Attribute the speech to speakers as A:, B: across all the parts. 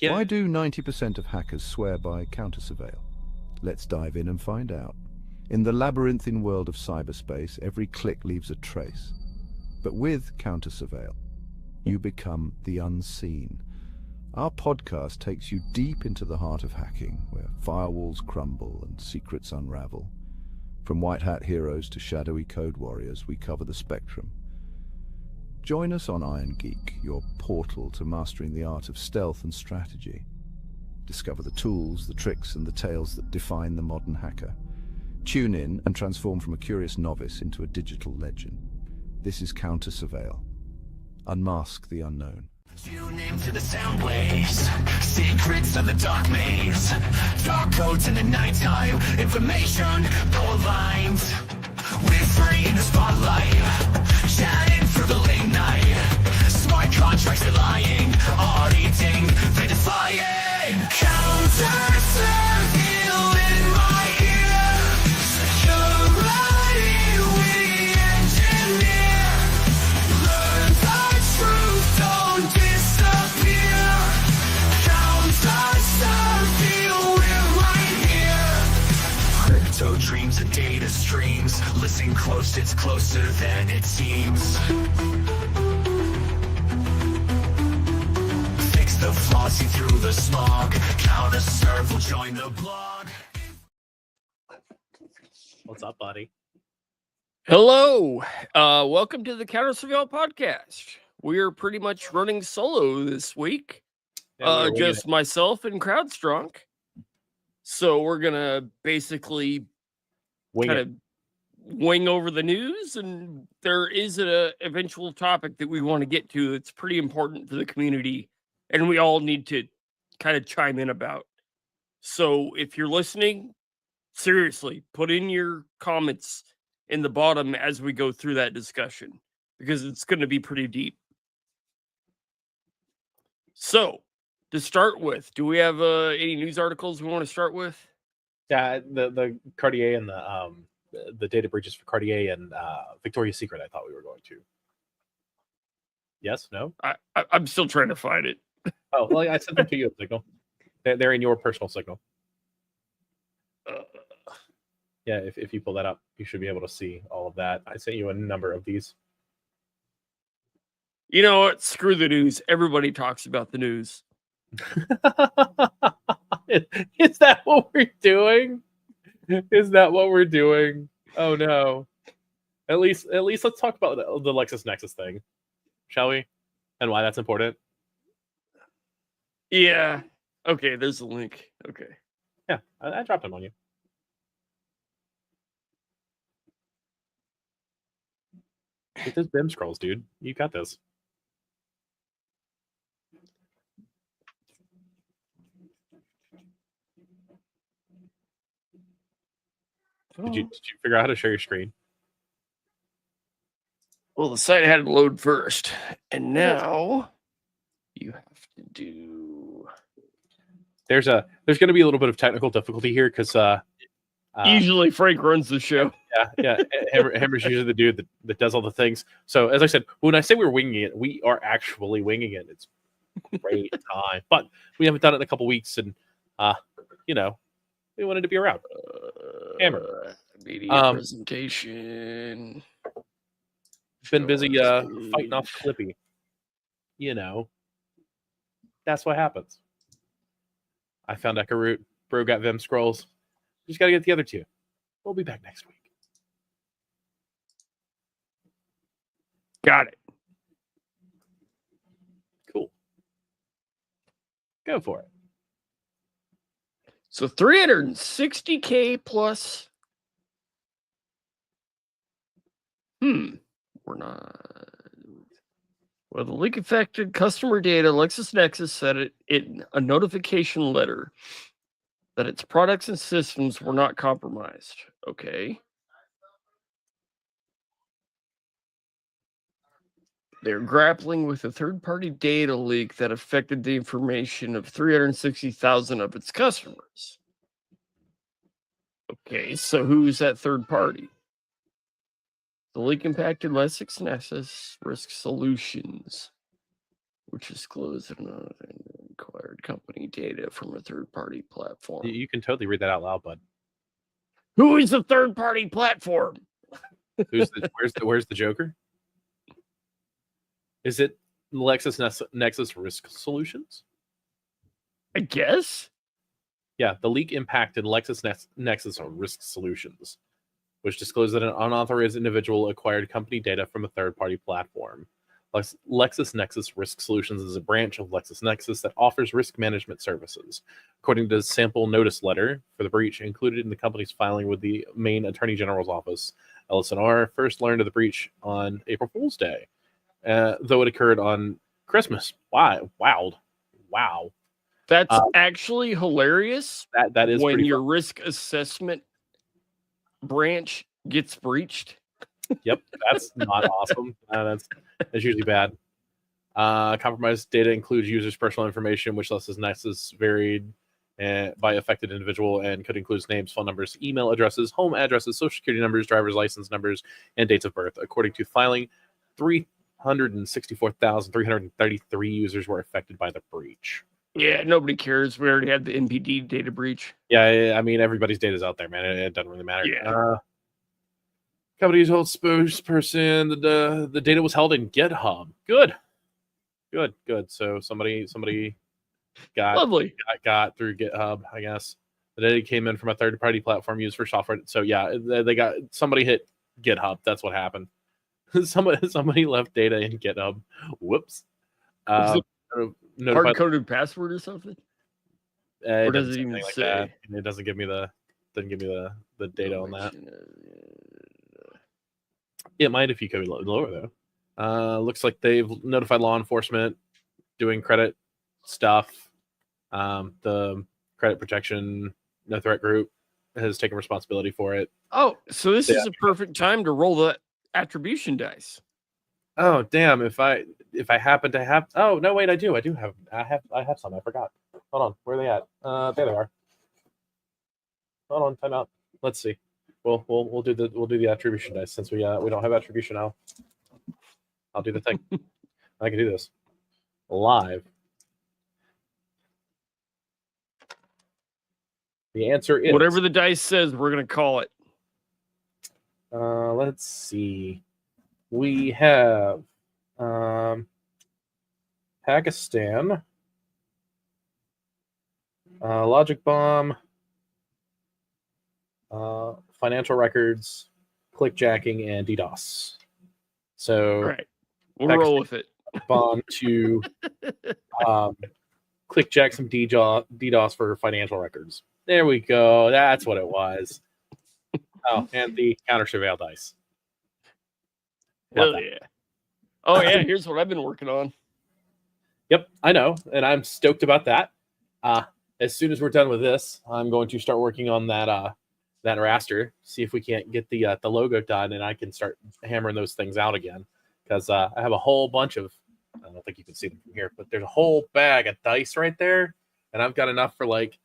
A: Why do 90% of hackers swear by Countersurveil? Let's dive in and find out. In the labyrinthine world of cyberspace, every click leaves a trace. But with Countersurveil, you become the unseen. Our podcast takes you deep into the heart of hacking, where firewalls crumble and secrets unravel. From white hat heroes to shadowy code warriors, we cover the spectrum. Join us on Iron Geek, your portal to mastering the art of stealth and strategy. Discover the tools, the tricks, and the tales that define the modern hacker. Tune in and transform from a curious novice into a digital legend. This is Countersurveil. Unmask the unknown.
B: Tune into the sound waves, secrets of the dark maze, dark codes in the nighttime, information no aligned. We're free in the spotlight, chatting through the late night. Smart contracts are lying, auditing, they're defying. Countersurveil in my ear, security we engineer. Learn the truth, don't disappear. Countersurveil, we're right here. Crypto dreams and data streams. Listen close, it's closer than it seems. Fix the flaws, see through the smog. Countersurveil, join the blog.
C: What's up, buddy?
D: Hello, welcome to the Countersurveil podcast. We're pretty much running solo this week, just myself and CrowdStrong. So we're gonna basically kind of wing over the news, and there is an eventual topic that we want to get to that's pretty important for the community, and we all need to kind of chime in about. So if you're listening, seriously, put in your comments in the bottom as we go through that discussion, because it's going to be pretty deep. So, to start with, do we have any news articles we want to start with?
C: Yeah, the Cartier and the data breaches for Cartier and Victoria's Secret. I thought we were going to. Yes, no.
D: I'm still trying to find it.
C: Oh, well, I sent them to you in Signal. They're in your personal Signal. Yeah, if you pull that up, you should be able to see all of that. I sent you a number of these.
D: You know what? Screw the news. Everybody talks about the news.
C: Is that what we're doing? Is that what we're doing? Oh no. At least let's talk about the LexisNexis thing, shall we? And why that's important.
D: Yeah. Okay, there's a link. Okay.
C: Yeah, I dropped them on you. Get those BIM scrolls, dude. You got this. Did you figure out how to share your screen?
D: Well, the site had to load first, and now you have to do.
C: There's going to be a little bit of technical difficulty here because
D: usually Frank runs the show.
C: Yeah. Hammer's usually the dude that does all the things. So as I said, when I say we're winging it, we are actually winging it. It's great time, but we haven't done it in a couple weeks, and we wanted to be around. Hammer,
D: media presentation.
C: Been busy fighting off Clippy. That's what happens. I found Echo Root. Bro got Vim scrolls. Just got to get the other two. We'll be back next week.
D: Got it.
C: Cool. Go for it.
D: So 360K plus. We're not. Well, the leak affected customer data. LexisNexis said it in a notification letter that its products and systems were not compromised. Okay. They're grappling with a third-party data leak that affected the information of 360,000 of its customers. Okay, so who's that third party? The leak impacted LexisNexis Risk Solutions, which is closed and not required acquired company data from a third-party platform.
C: You can totally read that out loud, bud.
D: Who is the third-party platform?
C: Where's the Joker? Is it LexisNexis Risk Solutions?
D: I guess.
C: Yeah, the leak impacted LexisNexis Risk Solutions, which disclosed that an unauthorized individual acquired company data from a third-party platform. LexisNexis Risk Solutions is a branch of LexisNexis that offers risk management services. According to the sample notice letter for the breach included in the company's filing with the Maine Attorney General's office, LSNR first learned of the breach on April Fool's Day, though it occurred on Christmas. Wow.
D: That's actually hilarious.
C: That is
D: when your
C: fun.
D: risk assessment branch gets breached.
C: Yep, that's not awesome. That's usually bad. Compromised data includes users' personal information, which LexisNexis varied by affected individual and could include names, phone numbers, email addresses, home addresses, social security numbers, driver's license numbers, and dates of birth. According to filing, 364,333 users were affected by the breach.
D: Yeah, nobody cares. We already had the NPD data breach.
C: Yeah, I mean, everybody's data's out there, man. It doesn't really matter.
D: Yeah.
C: Company's whole spokesperson, the data was held in GitHub. Good. So somebody got
D: Lovely.
C: got through GitHub, I guess. The data came in from a third-party platform used for software. So yeah, somebody hit GitHub. That's what happened. somebody left data in GitHub. Whoops.
D: Hard-coded password or something? Or does it even say?
C: That. It doesn't give me the data on that. It might if you go lower though. Looks like they've notified law enforcement doing credit stuff. The credit protection no threat group has taken responsibility for it.
D: Oh, so this is a perfect time to roll the attribution dice.
C: Oh damn! If I happen to have, oh no, wait, I have some. I forgot. Hold on, where are they at? There they are. Hold on, time out. Let's see. We'll do the attribution dice since we don't have attribution now. I'll do the thing. I can do this live. The answer is
D: whatever the dice says. We're gonna call it.
C: Let's see. We have Pakistan, Logic Bomb, financial records, clickjacking, and DDoS. So
D: right. We'll roll with it.
C: Bomb to clickjack some DDoS for financial records. There we go. That's what it was. Oh, and the Countersurveil dice.
D: Hell yeah. Oh yeah, here's what I've been working on.
C: Yep, I know, and I'm stoked about that. As soon as we're done with this, I'm going to start working on that raster, see if we can't get the logo done, and I can start hammering those things out again. Because I have a whole bunch of, I don't think you can see them from here, but there's a whole bag of dice right there, and I've got enough for like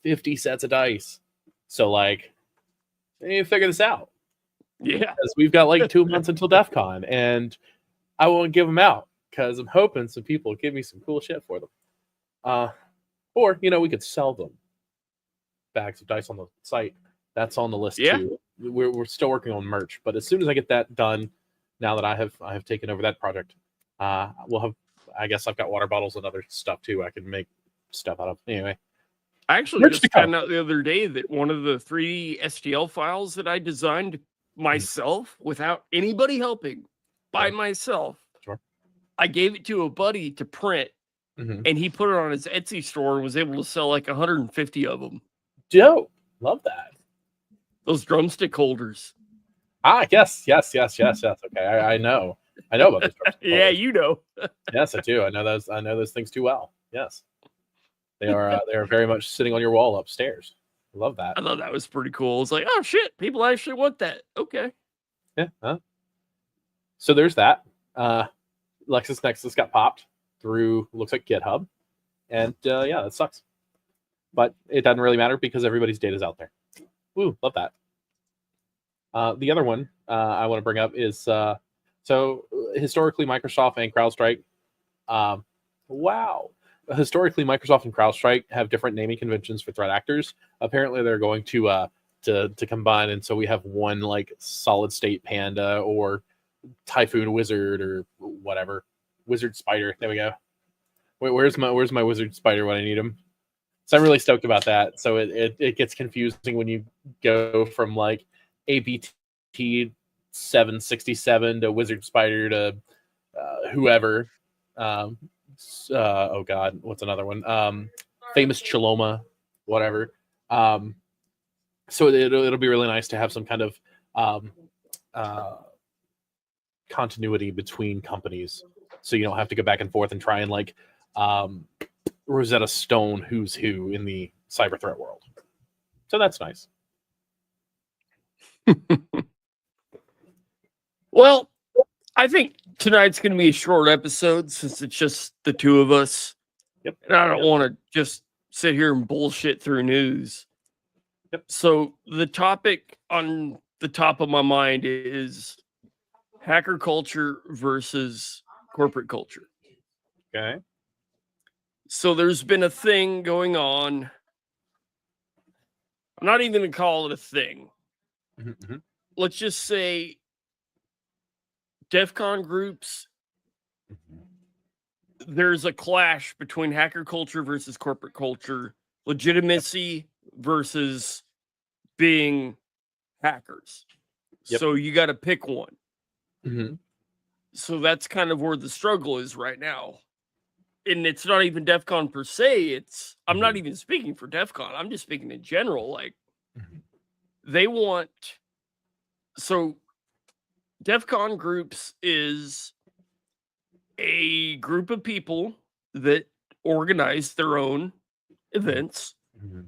C: 50 sets of dice. So like, you figure this out.
D: Yeah,
C: because we've got like 2 months until DEF CON, and I won't give them out because I'm hoping some people will give me some cool shit for them. Or we could sell them bags of dice on the site. That's on the list too. We're still working on merch, but as soon as I get that done, now that I have taken over that project, we'll have. I guess I've got water bottles and other stuff too. I can make stuff out of. Anyway,
D: I actually just found out the other day that one of the 3D STL files that I designed myself without anybody helping by myself.
C: Sure.
D: I gave it to a buddy to print, and he put it on his Etsy store and was able to sell like 150 of them.
C: Dope. Love that.
D: Those drumstick holders.
C: Yes. Okay, I know about those drumstick
D: Yeah,
C: holders.
D: you know.
C: Yes, I do. I know those things too well. Yes. They are very much sitting on your wall upstairs. I love that.
D: I thought that was pretty cool. It's like, oh shit, people actually want that. Okay.
C: Yeah. Huh? So there's that. LexisNexis got popped through, looks like GitHub. And yeah, that sucks. But it doesn't really matter because everybody's data is out there. Woo, love that. The other one I want to bring up is so historically Microsoft and CrowdStrike. Wow. historically, Microsoft and CrowdStrike have different naming conventions for threat actors. Apparently, they're going to combine, and so we have one like solid state panda or typhoon wizard or whatever, wizard spider. There we go. Where's my wizard spider when I need him? So I'm really stoked about that. So it gets confusing when you go from like ABT 767 to wizard spider to whoever. Oh God, what's another one? Famous Chaloma, whatever. So it'll be really nice to have some kind of continuity between companies, so you don't have to go back and forth and try and like Rosetta Stone who's who in the cyber threat world. So that's nice.
D: Well, I think tonight's going to be a short episode since it's just the two of us.
C: Yep.
D: And I don't want to just sit here and bullshit through news.
C: Yep.
D: So the topic on the top of my mind is hacker culture versus corporate culture.
C: Okay.
D: So there's been a thing going on. I'm not even going to call it a thing.
C: Mm-hmm.
D: Let's just say DEF CON groups, there's a clash between hacker culture versus corporate culture, legitimacy versus being hackers.
C: Yep.
D: So you got to pick one.
C: Mm-hmm.
D: So that's kind of where the struggle is right now. And it's not even DEF CON per se. I'm not even speaking for DEF CON. I'm just speaking in general. Like, they want... So DEF CON groups is a group of people that organize their own events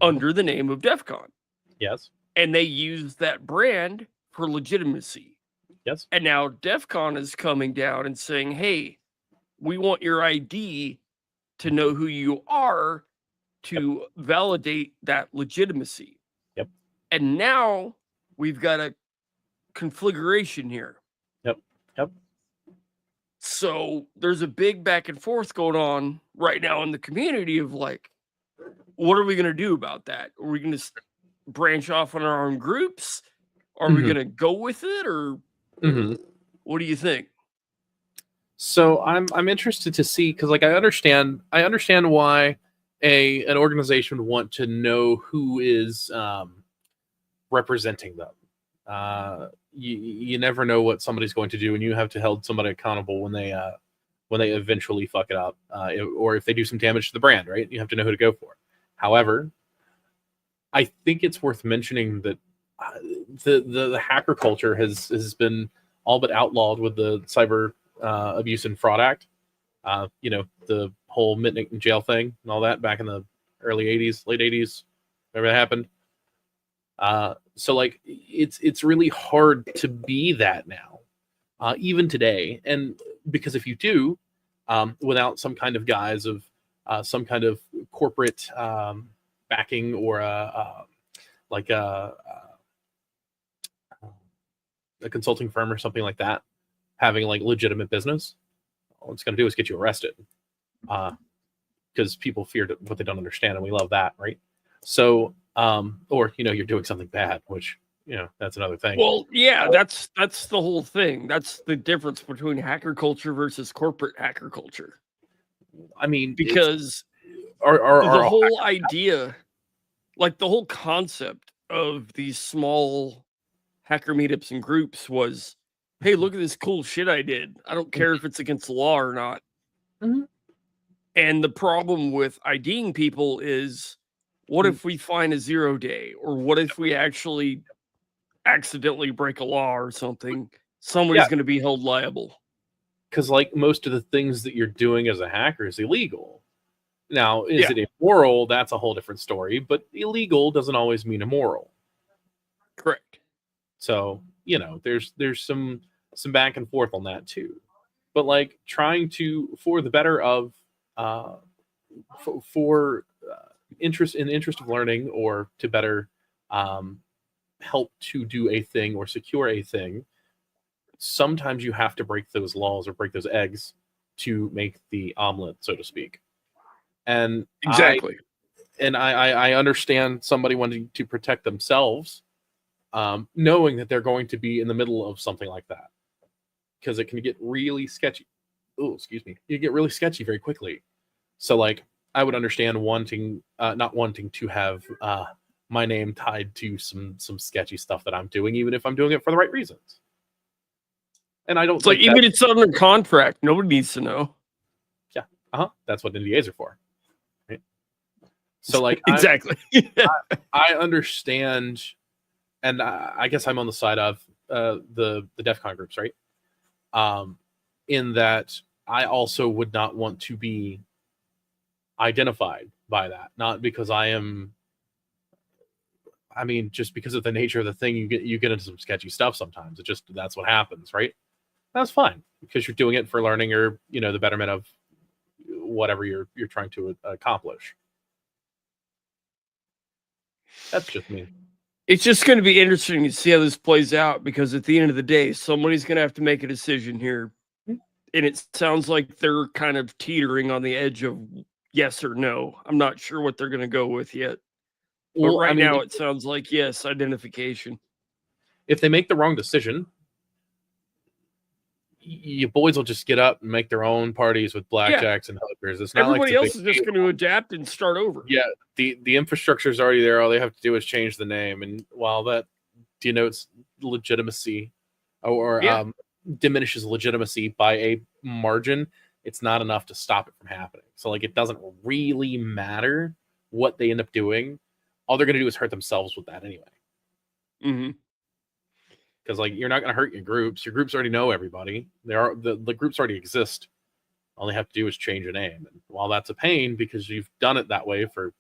D: under the name of DEF CON.
C: Yes.
D: And they use that brand for legitimacy.
C: Yes.
D: And now DEF CON is coming down and saying, hey, we want your ID to know who you are to validate that legitimacy.
C: Yep.
D: And now we've got a configuration here.
C: Yep.
D: So there's a big back and forth going on right now in the community of like, what are we going to do about that? Are we going to branch off on our own groups? Are we going to go with it, or what do you think?
C: So I'm interested to see, because like I understand why an organization would want to know who is representing them. You never know what somebody's going to do, and you have to hold somebody accountable when they eventually fuck it up, or if they do some damage to the brand, right? You have to know who to go for. However, I think it's worth mentioning that the hacker culture has been all but outlawed with the Cyber Abuse and Fraud Act. The whole Mitnick in jail thing and all that back in the early 80s, late 80s, whenever that happened. So like it's really hard to be that now, even today. And because if you do, without some kind of guise of some kind of corporate backing or a consulting firm or something like that, having like legitimate business, all it's going to do is get you arrested, because people fear what they don't understand, and we love that, right? So, or you're doing something bad, which that's another thing.
D: Well, yeah, that's the whole thing. That's the difference between hacker culture versus corporate hacker culture.
C: I mean,
D: because the whole idea, like the whole concept of these small hacker meetups and groups was, hey, look at this cool shit I did. I don't care if it's against the law or not. Mm-hmm. And the problem with IDing people is, what if we find a 0 day? Or what if we actually accidentally break a law or something? Somebody's going to be held liable.
C: Because like most of the things that you're doing as a hacker is illegal. Now, is it immoral? That's a whole different story. But illegal doesn't always mean immoral.
D: Correct.
C: So, there's some back and forth on that too. But like trying to, for the better of, interest of learning, or to better help to do a thing or secure a thing, sometimes you have to break those laws or break those eggs to make the omelet, so to speak. And
D: Exactly.
C: I understand somebody wanting to protect themselves, knowing that they're going to be in the middle of something like that, because it can get really sketchy. Oh, excuse me. You get really sketchy very quickly. So like, I would understand wanting, not wanting to have my name tied to some sketchy stuff that I'm doing, even if I'm doing it for the right reasons. And I don't
D: It's like,
C: think
D: even it's under contract, nobody needs to know.
C: that's what NDAs are for. Right? So like,
D: Exactly.
C: I understand, and I guess I'm on the side of the DEF CON groups, right? In that I also would not want to be identified by that, not because just because of the nature of the thing. You get into some sketchy stuff sometimes. That's what happens, right? That's fine, because you're doing it for learning, or the betterment of whatever you're trying to accomplish. That's just me.
D: It's just going to be interesting to see how this plays out, because at the end of the day, somebody's going to have to make a decision here. And it sounds like they're kind of teetering on the edge of yes or no. I'm not sure what they're going to go with yet. But now it sounds like yes, identification.
C: If they make the wrong decision, you boys will just get up and make their own parties with blackjacks and hookers. It's not
D: everybody
C: like
D: else is just going to adapt and start over.
C: Yeah, the infrastructure is already there. All they have to do is change the name, and while that denotes legitimacy or diminishes legitimacy by a margin, it's not enough to stop it from happening. So like, it doesn't really matter what they end up doing. All they're going to do is hurt themselves with that anyway.
D: Mm-hmm.
C: Because like, you're not going to hurt your groups. Your groups already know everybody. The groups already exist. All they have to do is change a name. And while that's a pain, because you've done it that way for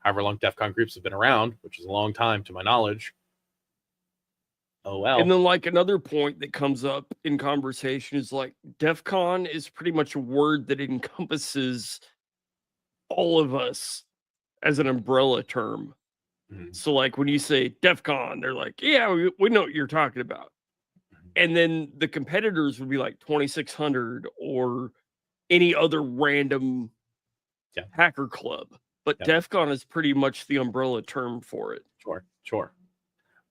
C: however long DEF CON groups have been around, which is a long time to my knowledge. Oh, well.
D: And then like, another point that comes up in conversation is like, DEF CON is pretty much a word that encompasses all of us as an umbrella term. So like, when you say DEF CON, they're like, yeah, we know what you're talking about. And then the competitors would be like 2600 or any other random hacker club. But DEF CON is pretty much the umbrella term for it.
C: Sure.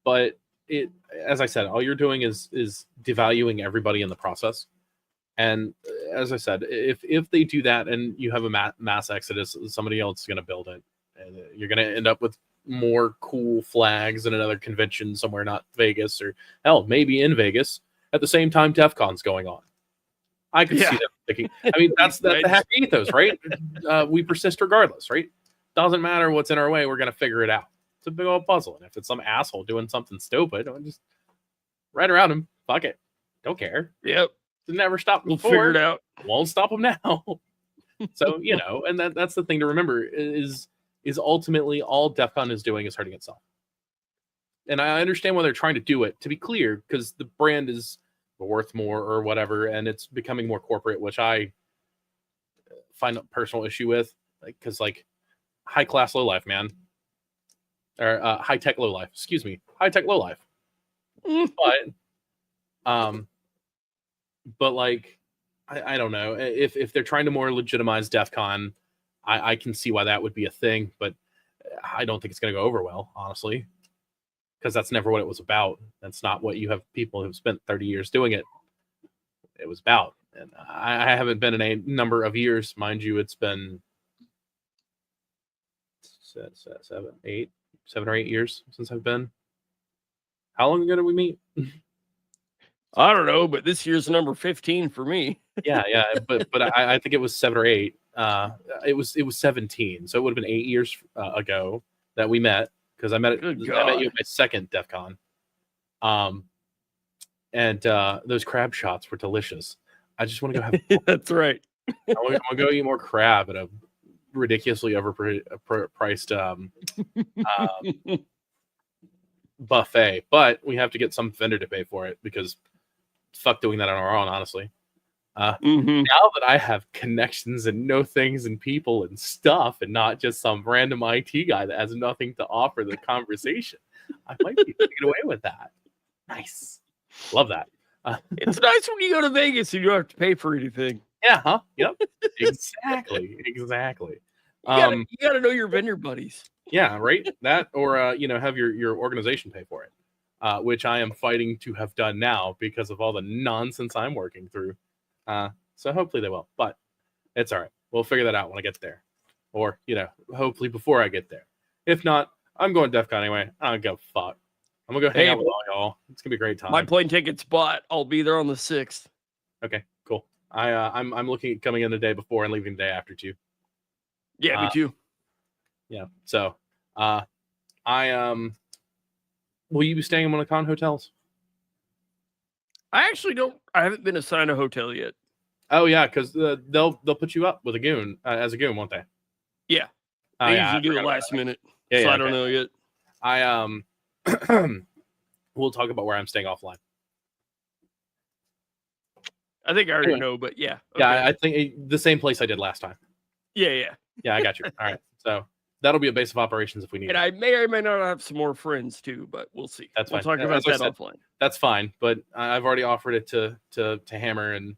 C: But it, as I said, all you're doing is devaluing everybody in the process. And as I said, if they do that and you have a mass exodus, somebody else is going to build it, and you're going to end up with more cool flags in another convention somewhere, not Vegas, or hell, maybe in Vegas at the same time DEF CON's going on. I could see them thinking. I mean, that's the hacker ethos, right? We persist regardless, right? Doesn't matter what's in our way, we're gonna figure it out. It's a big old puzzle, and if it's some asshole doing something stupid, I'll just right around him. Fuck it, don't care.
D: Yep,
C: it never stopped before.
D: We'll figure it out.
C: Won't stop him now. So and that's the thing to remember is ultimately all DEF CON is doing is hurting itself. And I understand why they're trying to do it, to be clear, because the brand is worth more or whatever, and it's becoming more corporate, which I find a personal issue with, because like high class low life, man, or high tech low life. Excuse me, high tech low life. But like, I don't know if they're trying to more legitimize DEF CON. I can see why that would be a thing, but I don't think it's going to go over well, honestly, because that's never what it was about. That's not what you have people who've spent 30 years doing it. It was about, and I haven't been in a number of years, mind you. It's been 7 or 8 years since I've been. How long ago did we meet?
D: I don't know, but this year's number 15 for me.
C: yeah, but I think it was 7 or 8. It was 17, so it would have been 8 years ago that we met, because I met you at my second DEF CON. And those crab shots were delicious. I just want to go have
D: that's right.
C: I want to go eat more crab at a ridiculously overpriced buffet, but we have to get some vendor to pay for it, because fuck doing that on our own, honestly. Now that I have connections and know things and people and stuff, and not just some random IT guy that has nothing to offer the conversation, I might be able to get away with that. Nice. Love that.
D: It's nice when you go to Vegas and you don't have to pay for anything.
C: Yeah, huh? Yep. Exactly.
D: You gotta know your vendor buddies.
C: Yeah, right. That or have your organization pay for it, which I am fighting to have done now because of all the nonsense I'm working through. So hopefully they will, but it's all right. We'll figure that out when I get there, or hopefully before I get there. If not, I'm going to DEF CON anyway. I don't give a fuck. I'm gonna go hang out with all y'all. It's gonna be a great time.
D: My plane ticket's bought. I'll be there on the 6th.
C: Okay, cool. I'm looking at coming in the day before and leaving the day after too.
D: Yeah, me too.
C: Yeah. So, will you be staying in one of the con hotels?
D: I actually don't. I haven't been assigned a hotel yet.
C: Oh yeah, because they'll put you up with a goon as a goon, won't they?
D: Yeah. They usually do it last minute.
C: Yeah,
D: so I don't know yet.
C: We'll talk about where I'm staying offline.
D: I think I already know, but yeah.
C: Okay. Yeah, I think the same place I did last time.
D: Yeah.
C: Yeah, I got you. All right. So that'll be a base of operations if we need
D: it. And I may or may not have some more friends too, but we'll see.
C: That's fine.
D: We'll talk about that offline.
C: That's fine, but I've already offered it to Hammer, and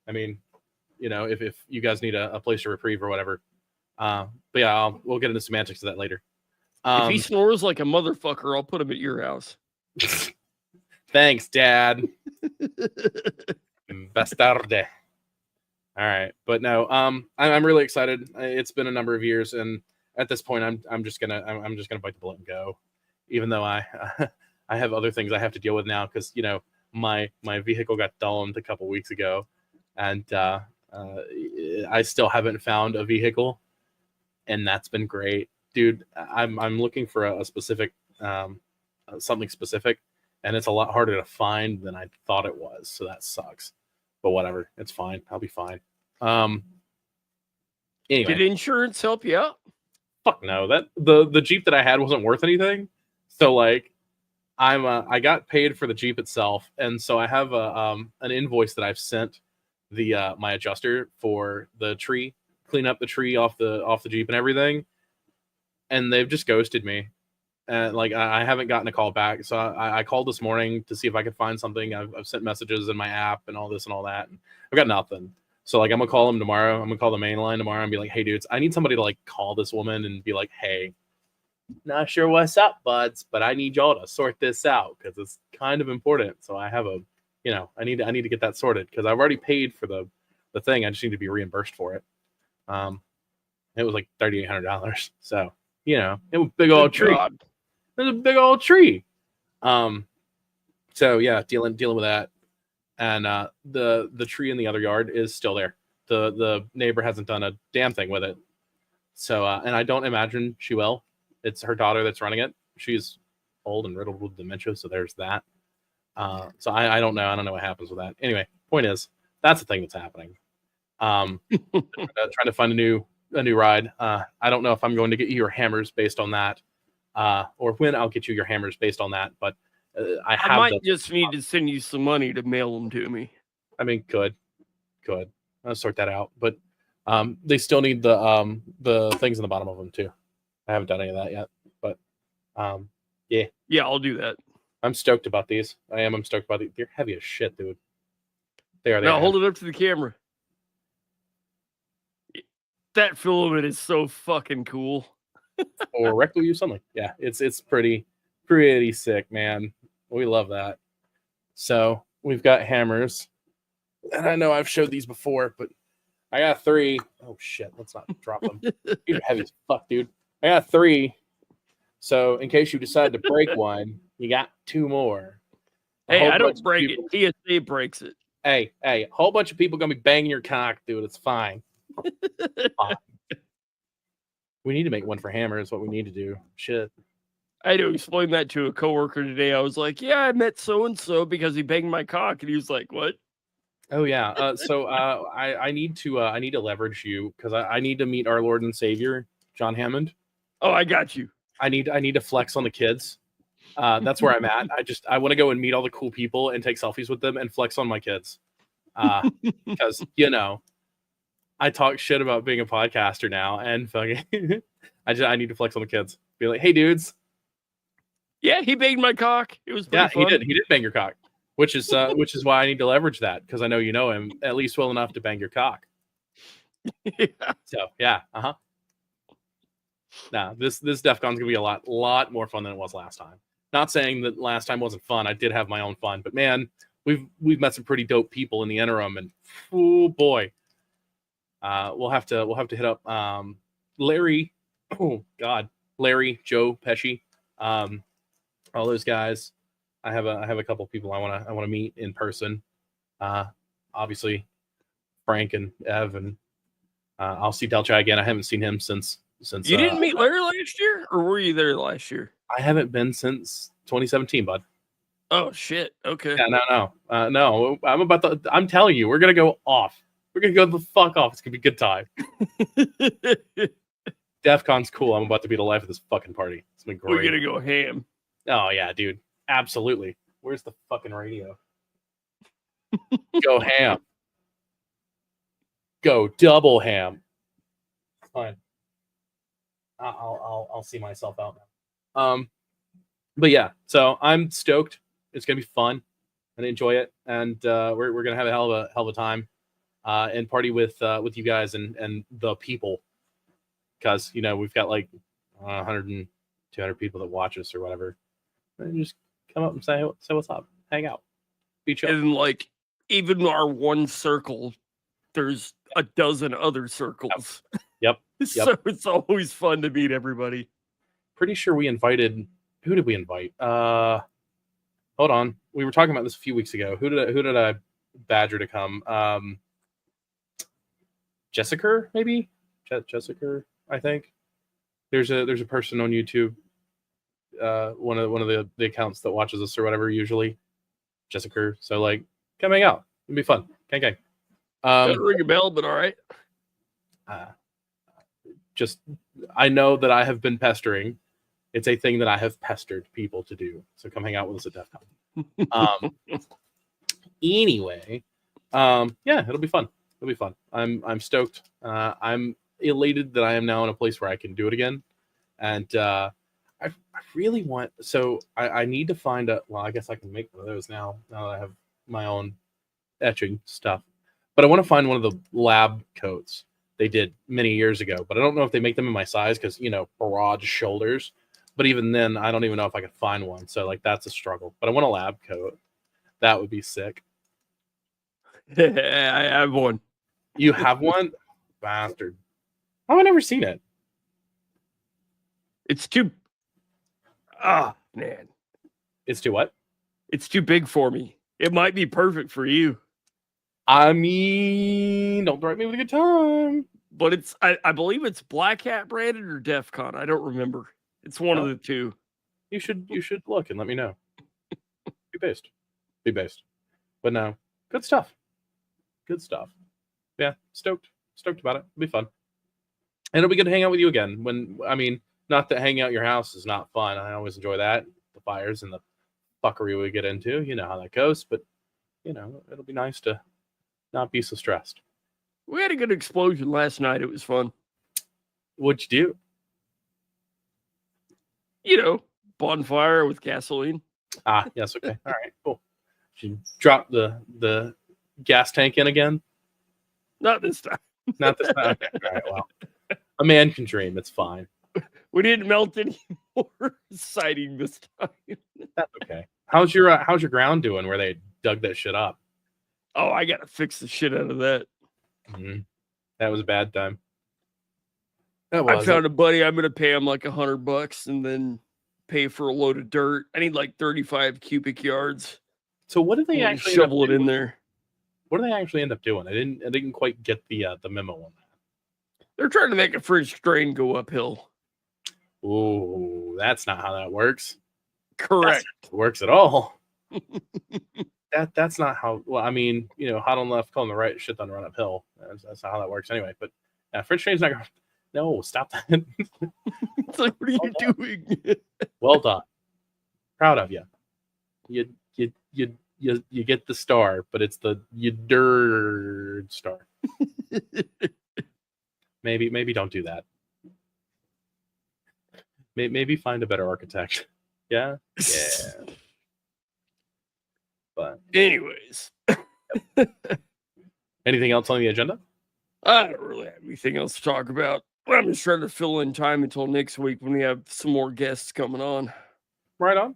C: I mean, if you guys need a place to reprieve or whatever. But yeah, we'll get into semantics of that later.
D: If he snores like a motherfucker, I'll put him at your house.
C: Thanks, Dad. Bastarde. All right, but no, I'm really excited. It's been a number of years, and at this point, I'm just gonna bite the bullet and go, even though I have other things I have to deal with now because my vehicle got domed a couple weeks ago, and I still haven't found a vehicle, and that's been great, dude. I'm looking for a specific something specific, and it's a lot harder to find than I thought it was, so that sucks. But whatever, it's fine. I'll be fine. Anyway.
D: Did insurance help you out?
C: Fuck no. That the Jeep that I had wasn't worth anything. So like I got paid for the Jeep itself, and so I have an invoice that I've sent the my adjuster for the tree, clean up the tree off the Jeep and everything. And they've just ghosted me. And like I haven't gotten a call back. So I called this morning to see if I could find something. I've sent messages in my app and all this and all that. And I've got nothing. So like I'm gonna call them tomorrow. I'm gonna call the main line tomorrow and be like, hey dudes, I need somebody to like call this woman and be like, hey, not sure what's up, buds, but I need y'all to sort this out because it's kind of important. So I have I need to get that sorted because I've already paid for the thing. I just need to be reimbursed for it. It was like $3,800. So it was a big old tree. There's a big old tree. So yeah, dealing with that. And the tree in the other yard is still there. The neighbor hasn't done a damn thing with it. So and I don't imagine she will. It's her daughter that's running it. She's old and riddled with dementia, so there's that. So I don't know. I don't know what happens with that. Anyway, point is that's the thing that's happening. Trying to find a new ride. I don't know if I'm going to get you your hammers based on that. Or when I'll get you your hammers based on that, but I
D: might just need to send you some money to mail them to me.
C: I mean, could I'll sort that out, but they still need the things in the bottom of them too. I haven't done any of that yet, but yeah,
D: I'll do that.
C: I'm stoked about these. I'm stoked about these. They're heavy as shit, dude. They are.
D: Now hold it up to the camera. That filament is so fucking cool.
C: Or rectal use only. Yeah, it's pretty sick, man. We love that. So we've got hammers, and I know I've showed these before, but I got 3. Oh shit, let's not drop them. These are heavy as fuck, dude. I got 3. So in case you decide to break one, you got 2 more.
D: Hey, I don't break it. TSA breaks it.
C: Hey, a whole bunch of people gonna be banging your cock, dude. It's fine. Fine. We need to make one for Hammer is what we need to do. Shit.
D: I had to explain that to a coworker today. I was like, yeah, I met so-and-so because he banged my cock. And he was like, what?
C: Oh, yeah. So I need to leverage you because I need to meet our Lord and Savior, John Hammond.
D: Oh, I got you.
C: I need to flex on the kids. That's where I'm at. I want to go and meet all the cool people and take selfies with them and flex on my kids. Because, I talk shit about being a podcaster now, and fucking, I need to flex on the kids. Be like, hey, dudes.
D: Yeah, he banged my cock. It was pretty fun.
C: He did bang your cock, which is why I need to leverage that because I know you know him at least well enough to bang your cock. So yeah, Nah, this DEF CON's gonna be a lot more fun than it was last time. Not saying that last time wasn't fun. I did have my own fun, but man, we've met some pretty dope people in the interim, and oh boy, we'll have to hit up Larry. Oh God, Larry, Joe Pesci, all those guys. I have a couple people I wanna meet in person. Obviously, Frank and Ev, and I'll see Delchai again. I haven't seen him since.
D: You didn't meet Larry last year, or were you there last year?
C: I haven't been since 2017, bud.
D: Oh shit. Okay.
C: Yeah, no. I'm telling you, we're gonna go off. We're gonna go the fuck off. It's gonna be a good time. DEF CON's cool. I'm about to be the life of this fucking party. It's been great.
D: We're gonna go ham.
C: Oh yeah, dude. Absolutely. Where's the fucking radio? Go ham. Go double ham. Fine. I'll see myself out now. But yeah, so I'm stoked. It's gonna be fun and enjoy it, and we're gonna have a hell of a time, and party with you guys and the people, because we've got like 100 and 200 people that watch us or whatever. And just come up and say what's up, hang out, be chill.
D: And like even our one circle, there's a dozen other circles.
C: Yep.
D: So it's always fun to meet everybody.
C: Pretty sure we invited. Who did we invite? Hold on. We were talking about this a few weeks ago. Who did I badger to come? Jessica, maybe? Jessica, I think. There's a person on YouTube. One of the accounts that watches us or whatever usually. Jessica. So like, come hang out. It'll be fun. Gang.
D: Doesn't ring a bell, but all right.
C: Just I know that I have been pestering. It's a thing that I have pestered people to do. So come hang out with us at DEF CON. Anyway, yeah, it'll be fun. It'll be fun. I'm stoked. I'm elated that I am now in a place where I can do it again. And I really want. So I need to find a. Well, I guess I can make one of those now. Now that I have my own etching stuff. But I want to find one of the lab coats they did many years ago. But I don't know if they make them in my size because broad shoulders. But even then, I don't even know if I could find one. So like that's a struggle. But I want a lab coat. That would be sick.
D: I have one.
C: You have one? Bastard. How have I never seen it?
D: It's too man.
C: It's too what?
D: It's too big for me. It might be perfect for you.
C: I mean, don't threaten me with a good time.
D: But it's I believe it's Black Hat branded or DEF CON. I don't remember. It's one of the two.
C: You should look and let me know. Be based. But no, good stuff. Yeah, stoked about it. It'll be fun. And it'll be good to hang out with you again. Not that hanging out at your house is not fun. I always enjoy that. The fires and the fuckery we get into. You know how that goes. But, it'll be nice to not be so stressed.
D: We had a good explosion last night. It was fun.
C: What'd you
D: do? Bonfire with gasoline.
C: Yes, okay. All right, cool. Did you drop the gas tank in again?
D: Not this time.
C: Not this time. Okay. All right, well. A man can dream. It's fine.
D: We didn't melt any more siding this time.
C: That's okay. How's your ground doing where they dug that shit up?
D: Oh, I gotta fix the shit out of that.
C: Mm-hmm. That was a bad time.
D: I found a buddy. I'm gonna pay him like $100 and then pay for a load of dirt. I need like 35 cubic yards.
C: So what did they actually
D: shovel it in there?
C: What do they actually end up doing? I didn't quite get the memo on that.
D: They're trying to make a French drain go uphill.
C: Ooh, that's not how that works.
D: Correct.
C: It works at all. That's not how. Well, hot on the left, cold on the right. Shit doesn't run uphill. That's not how that works anyway. But French drain's not going. No, stop that.
D: It's like, what are you doing?
C: Well done. Proud of you. You get the star, but it's the dirt star. Maybe don't do that. Maybe find a better architect. Yeah. But
D: anyways,
C: anything else on the agenda?
D: I don't really have anything else to talk about. I'm just trying to fill in time until next week when we have some more guests coming on.
C: Right on.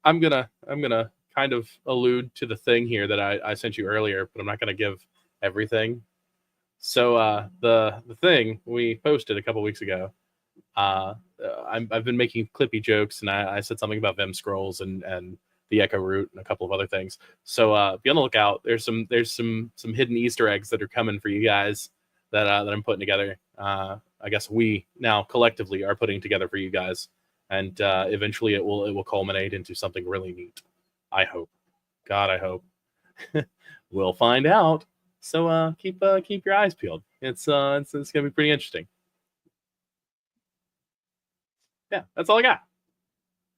C: I'm gonna kind of allude to the thing here that I sent you earlier, but I'm not gonna give everything. So the thing we posted a couple weeks ago, I've been making clippy jokes, and I said something about Vim scrolls and the echo root and a couple of other things. So be on the lookout. There's some hidden Easter eggs that are coming for you guys that I'm putting together. I guess we now collectively are putting together for you guys, and eventually it will culminate into something really neat. I hope. God, I hope. We'll find out. So keep your eyes peeled. It's gonna be pretty interesting. Yeah, that's all I got.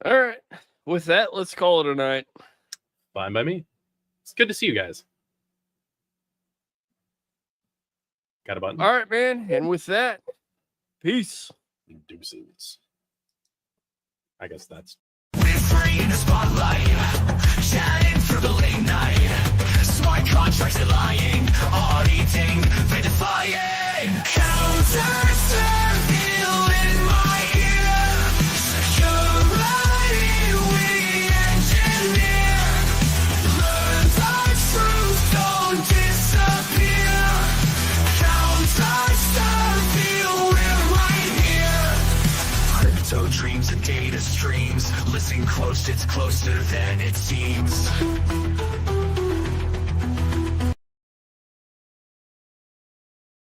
D: All right. With that, let's call it a night.
C: Fine by me. It's good to see you guys. Got a button?
D: All right, man. And with that, peace.
C: Deuces. I guess that's.
B: We're free in the spotlight, chatting through the late night. Smart contracts are lying, auditing, verifying. Countersurveil in my ear. Security we engineer. Learn the truth, don't disappear. Countersurveil, we're right here. Crypto dreams and data streams. Listen close, it's closer than it seems.